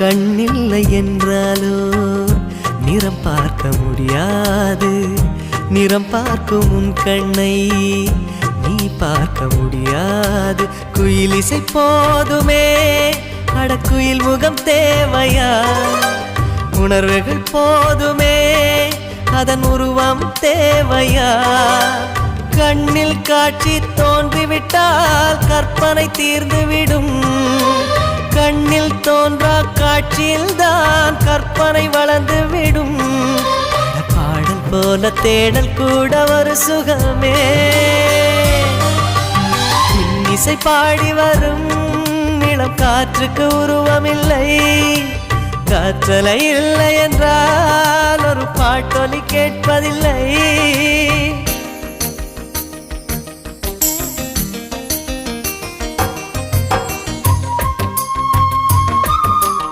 கண்ணில்லை என்றாலோ நிறம் பார்க்க முடியாது. நிறம் பார்க்கும் உன் கண்ணை நீ பார்க்க முடியாது. குயில் இசை போதுமே, அடக்குயில் முகம் தேவையா? உணர்வுகள் போதுமே, அதன் உருவம் தேவையா? கண்ணில் காட்சி தோன்றிவிட்டால் கற்பனை தீர்ந்துவிடும். கண்ணில் தோன்றா காட்சியில்தான் கற்பனை வளர்ந்துவிடும். பாடல் போல தேடல் கூட ஒரு சுகமே. இன்னிசை பாடி வரும் இளம் காற்றுக்கு உருவமில்லை. காற்றலை இல்லை என்றால் ஒரு பாட்டொலி கேட்பதில்லை.